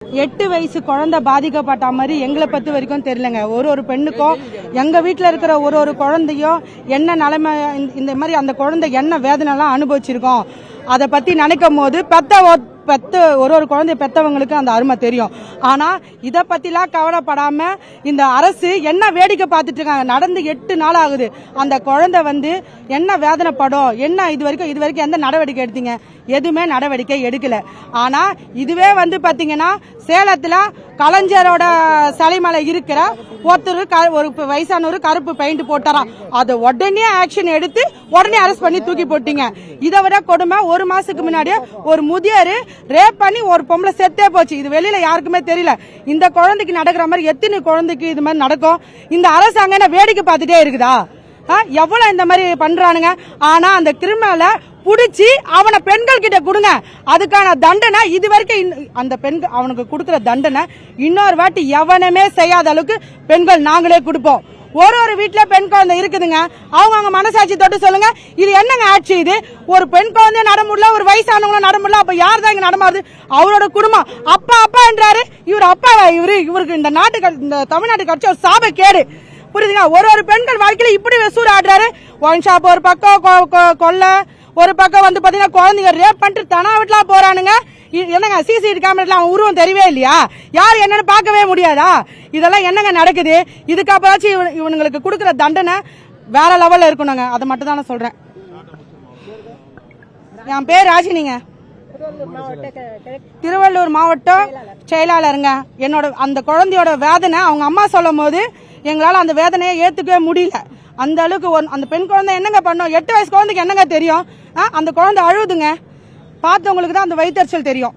8 வயசு குழந்தை பாதிக்கப்பட்ட மாதிரி எங்களை பத்தி வரைக்கும் தெரியலங்க. ஒரு பெண்ணுக்கும் எங்க வீட்டுல இருக்கிற ஒரு குழந்தையும் என்ன நிலைமை, இந்த மாதிரி அந்த குழந்தை என்ன வேதனை எல்லாம் அனுபவிச்சிருக்கோம். அதை பத்தி நினைக்கும் போது ஒரு குழந்தைய பெத்தவங்களுக்கு அந்த அருமை தெரியும். ஆனா இத பத்திலாம் கவலைப்படாம இந்த அரசு என்ன வேடிக்கை பார்த்துட்டு இருக்காங்க. நடந்து 8 நாள் ஆகுது. அந்த குழந்தை என்ன வேதனைப்படும், என்ன இது வரைக்கும் எந்த நடவடிக்கை எடுத்தீங்க? எதுவுமே நடவடிக்கை எடுக்கல. ஆனா இதுவே பாத்தீங்கன்னா சேலத்துல கலைஞரோட சிலைமலை இருக்கிற ஒருத்தர் ஒரு வயசானவர் கருப்பு பெயிண்ட் போட்டாராம். அதை உடனே ஆக்ஷன் எடுத்து உடனே அரெஸ்ட் பண்ணி தூக்கி போட்டீங்க. இதை விட கொடுமை, 1 மாசத்துக்கு முன்னாடி ஒரு முதியர் ரேப் பண்ணி ஒரு பொம்பளை செத்தே போச்சு. இது வெளியில யாருக்குமே தெரியல. இந்த குழந்தைக்கு நடக்கிற மாதிரி எத்தனை குழந்தைக்கு இது மாதிரி நடக்கும்? இந்த அரசாங்கம் என்ன வேடிக்கை பார்த்துட்டே இருக்குதா? எவ்வளவு இந்த மாதிரி பண்றானுங்க. ஆனா அந்த கிரிமினலை புடிச்சு அவனை பெண்கள் கிட்ட கொடுங்க. அதுக்கான தண்டனை இது வரைக்கும் அந்த பெண்கள் அவனுக்கு கொடுக்கிற தண்டனை இன்னொரு வாட்டி எவனுமே செய்யாத அளவுக்கு பெண்கள் நாங்களே கொடுப்போம். ஒரு வீட்டுல பெண் குழந்தை இருக்குதுங்க. அவங்க மனசாட்சி தொட்டு சொல்லுங்க, இது என்னங்க ஆட்சி? இது ஒரு பெண் குழந்தைய நடமுடியல, ஒரு வயசானவங்களும் நடமுடியல. அப்ப யார் தான் இங்க நடமாடுது? அவரோட குடும்பம். அப்பா என்றாரு. இவர் அப்பா, இவருக்கு இந்த நாட்டுக்கு, இந்த தமிழ்நாட்டுக்கு கிடைச்ச ஒரு சாப கேடு. புரியுதுங்க? ஒரு பெண்கள் வாழ்க்கையில இப்படி வெசூர் ஆடுறாரு. ஒன் ஷாப் ஒரு பக்கம் கொல்ல, ஒரு பக்கம் பாத்தீங்கன்னா குழந்தைங்க ரேப் பண்ணிட்டு தனா வீட்டுல போறானுங்க. என்னங்க சிசிடிவி கேமரா அவன் உருவம் தெரியவே இல்லையா? யார் என்னன்னு பார்க்கவே முடியாதா? இதெல்லாம் என்னங்க நடக்குது? இதுக்கப்புறம் இவனுங்களுக்கு கொடுக்கிற தண்டனை வேற லெவல்ல இருக்கணுங்க. அதை மட்டும் தான் நான் சொல்றேன். என் பேர் ராஜினிங்க, திருவள்ளூர் மாவட்டம் செயலாளருங்க. என்னோட அந்த குழந்தையோட வேதனை அவங்க அம்மா சொல்லும் போது எங்களால அந்த வேதனையை ஏத்துக்கவே முடியல. அந்த அளவுக்கு அந்த பெண் குழந்தை என்னங்க பண்ணும்? 8 வயசு குழந்தைக்கு என்னங்க தெரியும்? அந்த குழந்தை அழுதுங்க. பார்த்தவங்களுக்கு தான் அந்த வயிற்றுச்சல் தெரியும்.